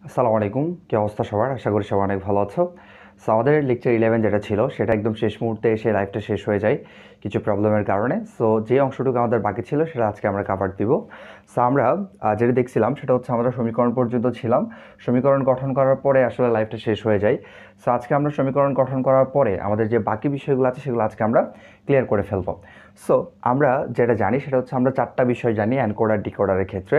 আসসালামু আলাইকুম, কি অবস্থা সবার? আশা করি সবাই অনেক ভালো আছো। সো আমাদের লেকচার 11 যেটা ছিল সেটা একদম শেষ মুহূর্তে এসে লাইভটা শেষ হয়ে যায় কিছু প্রবলেমের কারণে। সো যে অংশটুকু আমাদের বাকি ছিল সেটা আজকে আমরা কভার দিব। সো আমরা যেটা দেখছিলাম সেটা হচ্ছে আমরা সমীকরণ পর্যন্ত ছিলাম। সমীকরণ গঠন করার পরে আসলে লাইভটা শেষ হয়ে যায়। সো আজকে আমরা সমীকরণ গঠন করার পরে আমাদের যে বাকি বিষয়গুলো আছে সেগুলো আজকে আমরা ক্লিয়ার করে ফেলবো। সো আমরা যেটা জানি সেটা হচ্ছে আমরা চারটা বিষয় জানি এনকোডার ডিকোডারের ক্ষেত্রে: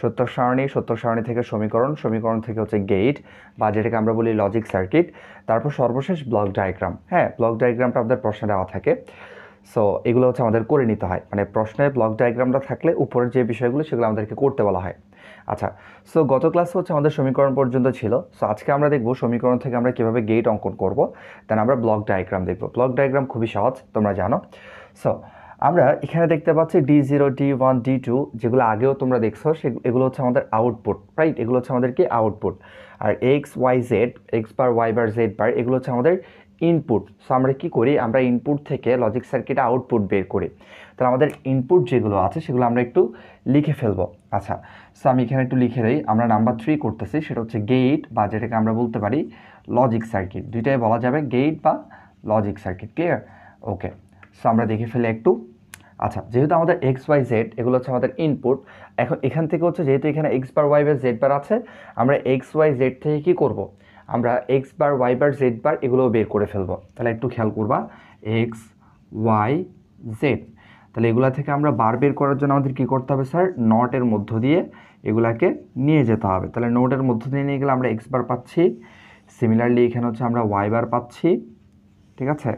সত্যক সারণী, সত্যক সারণী থেকে সমীকরণ, সমীকরণ থেকে হচ্ছে গেট বা যেটাকে আমরা বলি লজিক সার্কিট, তারপর সর্বশেষ ব্লক ডায়াগ্রাম। হ্যাঁ, ব্লক ডায়াগ্রামটা আমাদের প্রশ্নে দেওয়া থাকে। সো এগুলো হচ্ছে আমাদের করে নিতে হয়, মানে প্রশ্নে ব্লক ডায়াগ্রামটা থাকলে উপরের যে বিষয়গুলো সেগুলো আমাদেরকে করতে বলা হয়। আচ্ছা, সো গত ক্লাসে হচ্ছে আমাদের সমীকরণ পর্যন্ত ছিল। সো আজকে আমরা দেখব সমীকরণ থেকে আমরা কীভাবে গেট অঙ্কন করব, দেন আমরা ব্লক ডায়াগ্রাম দেখব। ব্লক ডায়াগ্রাম খুবই সহজ, তোমরা জানো। সো আমরা এখানে দেখতে পাচ্ছি D0, D1, D2, যেগুলো আগেও তোমরা দেখছো এগুলো হচ্ছে আমাদের আউটপুট, রাইট? এগুলো হচ্ছে আমাদের কি আউটপুট। আর x Y Z, x bar y bar Z bar, এগুলো হচ্ছে আমাদের ইনপুট। সো আমরা কি করি, আমরা ইনপুট থেকে লজিক সার্কিটে আউটপুট বের করি। তাহলে আমাদের ইনপুট যেগুলো আছে সেগুলো আমরা একটু লিখে ফেলবো। আচ্ছা, সো আমি এখানে একটু লিখে দিই। আমরা নাম্বার 3 করতেছি, সেটা হচ্ছে গেট বা যেটাকে আমরা বলতে পারি লজিক সার্কিট। দুইটাই বলা যাবে, গেট বা লজিক সার্কিট। ক্লিয়ার? ওকে, সো আমরা দেখে ফেলি একটু। আচ্ছা, যেহেতু আমাদের এক্স ওয়াই জেড এগুলো হচ্ছে আমাদের ইনপুট, এখন এখান থেকে হচ্ছে যেহেতু এখানে x bar y bar Z bar আছে, আমরা এক্স ওয়াই জেড থেকে কী করব, আমরা x bar y bar Z bar এগুলোও বের করে ফেলবো। তাহলে একটু খেয়াল করবা, এক্স ওয়াই জেড, তাহলে এগুলা থেকে আমরা বার বের করার জন্য আমাদের কী করতে হবে স্যার? নটের মধ্য দিয়ে এগুলাকে নিয়ে যেতে হবে। তাহলে নোটের মধ্য দিয়ে নিয়ে গেলে আমরা এক্স বার পাচ্ছি, সিমিলারলি এখানে হচ্ছে আমরা ওয়াই বার পাচ্ছি, ঠিক আছে?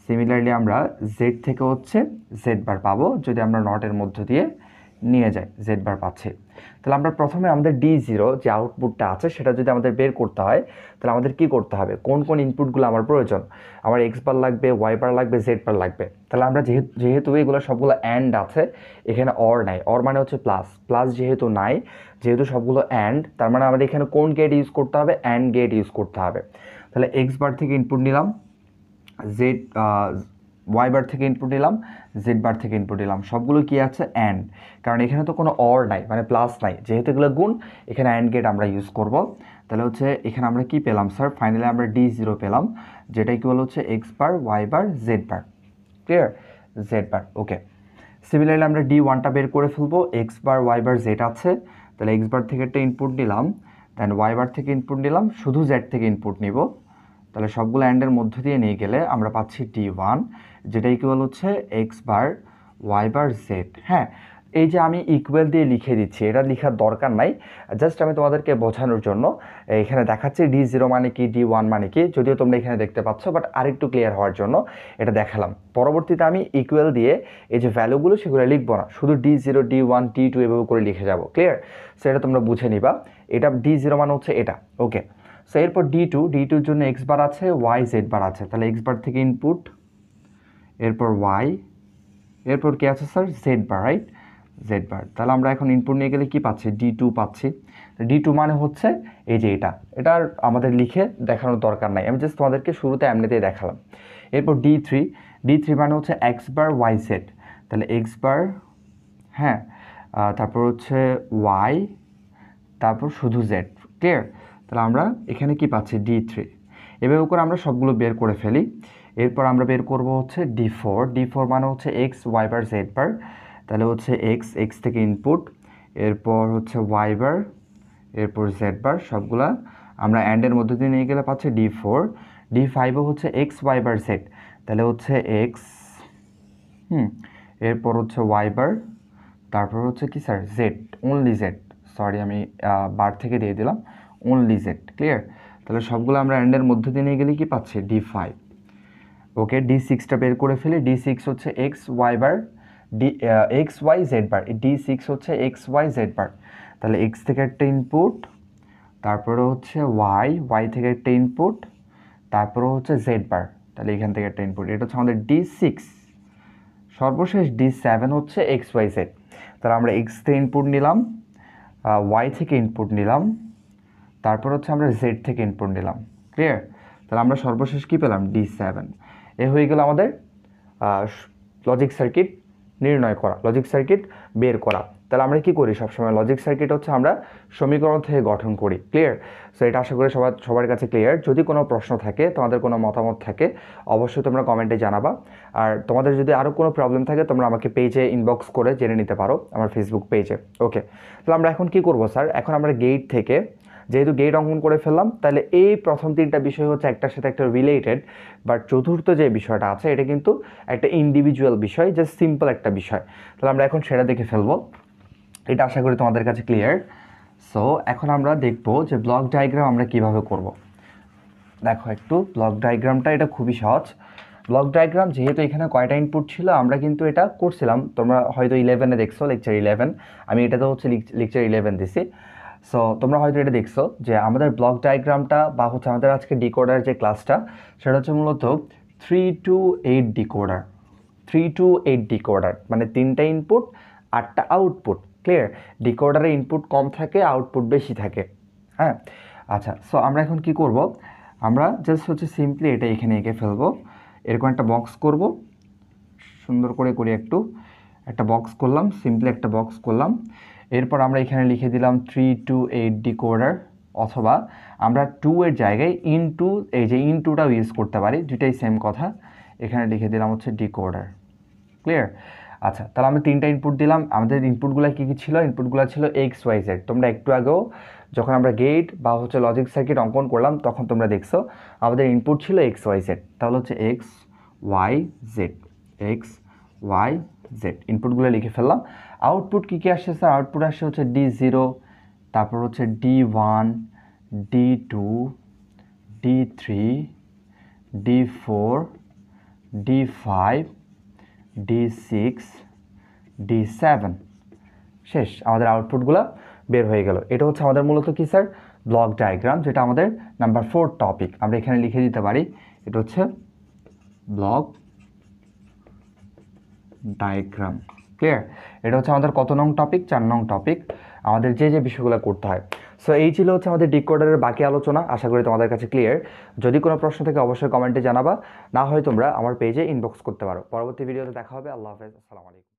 সিমিলারলি আমরা জেড থেকে হচ্ছে জেড বার পাবো যদি আমরা নটের মধ্য দিয়ে নিয়ে যাই, জেড বার পাচ্ছি। তাহলে আমরা প্রথমে আমাদের D0 যে আউটপুটটা আছে সেটা যদি আমাদের বের করতে হয়, তাহলে আমাদের কি করতে হবে, কোন কোন ইনপুটগুলো আমার প্রয়োজন? আমার এক্স বার লাগবে, ওয়াই বার লাগবে, জেড বার লাগবে। তাহলে আমরা যেহেতু এগুলো সবগুলো অ্যান্ড আছে, এখানে অর নাই, অর মানে হচ্ছে প্লাস, প্লাস যেহেতু নাই, যেহেতু সবগুলো অ্যান্ড, তার মানে আমাদের এখানে কোন গেট ইউজ করতে হবে? অ্যান্ড গেট ইউজ করতে হবে। তাহলে এক্স বার থেকে ইনপুট নিলাম, জেড ওয়াই বার থেকে ইনপুট নিলাম, জেড বার থেকে ইনপুট নিলাম, সবগুলো কি আছে? অ্যান্ড। কারণ এখানে তো কোনো অর নাই, মানে প্লাস নাই, যেহেতু এগুলো গুণ, এখানে অ্যান্ড গেট আমরা ইউজ করব। তাহলে হচ্ছে এখানে আমরা কি পেলাম স্যার? ফাইনালি আমরা D0 পেলাম, যেটা ইকুয়াল হচ্ছে x bar y bar Z bar. Clear? Z bar. ওকে, সিমিলারলি আমরা D1টা বের করে ফেলবো। X bar y bar Z আছে, তাহলে এক্স বার থেকে একটা ইনপুট নিলাম, দেন ওয়াই বার থেকে ইনপুট নিলাম, শুধু জেড থেকে ইনপুট নিব। তাহলে সবগুলো অ্যান্ডের মধ্য দিয়ে নিয়ে গেলে আমরা পাচ্ছি D1, যেটা ইকুয়াল হচ্ছে x bar y bar Z. হ্যাঁ, এই যে আমি ইকুয়াল দিয়ে লিখে দিচ্ছি, এটা লেখার দরকার নাই, জাস্ট আমি তোমাদেরকে বোঝানোর জন্য এখানে দেখাচ্ছি D0 মানে কি, D1 মানে কি, যদিও তোমরা এখানে দেখতে পাচ্ছ, বাট আরেকটু ক্লিয়ার হওয়ার জন্য এটা দেখালাম। পরবর্তীতে আমি ইকুয়াল দিয়ে এই যে ভ্যালুগুলো সেগুলো লিখবো না, শুধু D0, D1, D2 এভাবে করে লিখে যাব। ক্লিয়ার? সো এটা তোমরা বুঝে নিবা, এটা D0 মানে হচ্ছে এটা। ওকে, সো এরপর D2-র জন্য এক্স বার আছে, ওয়াই জেড বার আছে, তাহলে এক্স বার থেকে ইনপুট, এরপর ওয়াই, এরপর কি আছে sir? Z bar, right? Z bar. তাহলে আমরা এখন ইনপুট নিয়ে গেলে কি পাচ্ছি? D2 পাচ্ছি। D2 মানে হচ্ছে এই যে এটার আমাদের লিখে দেখানোর দরকার নাই, আমি জাস্ট তোমাদেরকে শুরুতে এমনিতেই দেখালাম। এরপর D3 মানে হচ্ছে এক্স বার ওয়াই জেড, তাহলে এক্স বার, হ্যাঁ, তারপর হচ্ছে ওয়াই, তারপর শুধু জেড। ক্লিয়ার? তাহলে আমরা এখানে কি পাচ্ছি? D3। এভাবে করে আমরা সবগুলো বের করে ফেলি। এরপর আমরা বের করব হচ্ছে D4 মানে হচ্ছে x y bar Z bar, তাহলে হচ্ছে এক্স থেকে ইনপুট, এরপর হচ্ছে ওয়াই বার, এরপর জেড বার, সবগুলা আমরা অ্যান্ডের মধ্যে দিয়ে নিয়ে গেলে পাচ্ছি D4। D5ও হচ্ছে এক্স ওয়াই বার জেড, তাহলে হচ্ছে এক্স, এরপর হচ্ছে ওয়াই বার, তারপর হচ্ছে কি sir? Z, only Z, sorry আমি বার থেকে দিয়ে দিলাম, অনলি জেড। ক্লিয়ার? তাহলে সবগুলো আমরা অ্যান্ডের মধ্যে দিয়ে নিয়ে গেলে কি পাচ্ছি? D5। ওকে, D6টা বের করে ফেলি। D6 হচ্ছে x y bar, x Y Z bar, D6 হচ্ছে এক্স ওয়াই জেড বার, তাহলে এক্স থেকে একটা ইনপুট, তারপরে হচ্ছে ওয়াই থেকে একটা ইনপুট, তারপরে হচ্ছে জেড বার, তাহলে এখান থেকে একটা ইনপুট, এটা হচ্ছে আমাদের D6। সর্বশেষ D7 হচ্ছে এক্স ওয়াই জেড, তাহলে আমরা এক্স থেকে ইনপুট নিলাম, ওয়াই থেকে ইনপুট নিলাম, তারপর হচ্ছে আমরা জেড থেকে ইনপুট নিলাম। ক্লিয়ার? তাহলে আমরা সর্বশেষ কী পেলাম? D7। এ হয়ে গেল আমাদের লজিক সার্কিট নির্ণয় করা, লজিক সার্কিট বের করা। তাহলে আমরা কি করি সবসময়, লজিক সার্কিট হচ্ছে আমরা সমীকরণ থেকে গঠন করি। ক্লিয়ার? সো এটা আশা করি সবার কাছে ক্লিয়ার। যদি কোনো প্রশ্ন থাকে, তোমাদের কোনো মতামত থাকে, অবশ্যই তোমরা কমেন্টে জানাবা। আর তোমাদের যদি আরও কোনো প্রবলেম থাকে তোমরা আমাকে পেজে ইনবক্স করে জেনে নিতে পারো, আমার ফেসবুক পেজে। ওকে, তাহলে আমরা এখন কি করব স্যার, এখন আমরা গেট থেকে যেহেতু গেট অঙ্কন করে ফেললাম, তাহলে এই প্রথম তিনটা বিষয় হচ্ছে একটার সাথে একটা রিলেটেড, বাট চতুর্থ যে বিষয়টা আছে এটা কিন্তু একটা ইন্ডিভিজুয়াল বিষয়, জাস্ট সিম্পল একটা বিষয়। তাহলে আমরা এখন সেটা দেখে ফেলবো, এটা আশা করি তোমাদের কাছে ক্লিয়ার। সো এখন আমরা দেখব যে ব্লক ডায়াগ্রাম আমরা কিভাবে করব। দেখো একটু ব্লক ডায়াগ্রামটা, এটা খুবই সহজ। ব্লক ডায়াগ্রাম যেহেতু এখানে কয়টা ইনপুট ছিল আমরা কিন্তু এটা করছিলাম, তোমরা হয়তো 11-এ দেখছো, লেকচার 11। আমি এটা তো হচ্ছে লেকচার 11 দিছি। সো তোমরা হয়তো এটা দেখছো যে আমাদের ব্লক ডায়াগ্রামটা বা হচ্ছে আমাদের আজকে ডিকোডার যে ক্লাসটা, সেটা হচ্ছে মূলত 3 to 8 ডিকোডার। 3 to 8 ডিকোডার মানে 3টা ইনপুট 8টা আউটপুট। ক্লিয়ার? ডিকোডারে ইনপুট কম থাকে, আউটপুট বেশি থাকে। হ্যাঁ, আচ্ছা। সো আমরা এখন কি করব, আমরা জাস্ট হচ্ছে সিম্পলি এটা এখানে এঁকে ফেলবো, এরকম একটা বক্স করব, সুন্দর করে করি একটা বক্স করলাম, সিম্পলি একটা বক্স করলাম। এরপর আমরা এখানে লিখে দিলাম 3 to 8 ডিকোডার, অথবা আমরা 2 এর জায়গায় ইনটু, এই যে ইনটুটাও ইউজ করতে পারি, দুটাই সেম কথা। এখানে লিখে দিলাম হচ্ছে ডিকোডার। ক্লিয়ার? আচ্ছা, তাহলে আমরা 3টা ইনপুট দিলাম। আমাদের ইনপুটগুলো কী কী ছিল? ইনপুটগুলো ছিল XYZ। তোমরা একটু আগেও যখন আমরা গেট বা হচ্ছে লজিক সার্কিট অঙ্কন করলাম তখন তোমরা দেখছো আমাদের ইনপুট ছিল XYZ। তাহলে হচ্ছে XYZ, XYZ ইনপুটগুলো লিখে ফেললাম। আউটপুট কী কী আসছে স্যার? আউটপুট আসছে হচ্ছে D0, তারপর হচ্ছে D1, D2, D3, D4, D5, D6, D7। শেষ, আমাদের আউটপুটগুলো বের হয়ে গেল। এটা হচ্ছে আমাদের মূলত কি স্যার? ব্লক ডায়াগ্রাম, যেটা আমাদের নাম্বার 4 টপিক। আমরা এখানে লিখে দিতে পারি এটা হচ্ছে ব্লক ডায়াগ্রাম। ক্লিয়ার? এটা হচ্ছে আমাদের কত নং টপিক? 4 নং টপিক। আমাদের যে বিষয়গুলো করতে হয়। সো এই ছিল হচ্ছে আমাদের ডিকোডারের বাকি আলোচনা। আশা করি তোমাদের কাছে ক্লিয়ার। যদি কোনো প্রশ্ন থাকে অবশ্যই কমেন্টে জানাবা, না হয় তোমরা আমার পেজে ইনবক্স করতে পারো। পরবর্তী ভিডিওতে দেখা হবে। আল্লাহ হাফেজ, আসসালামু আলাইকুম।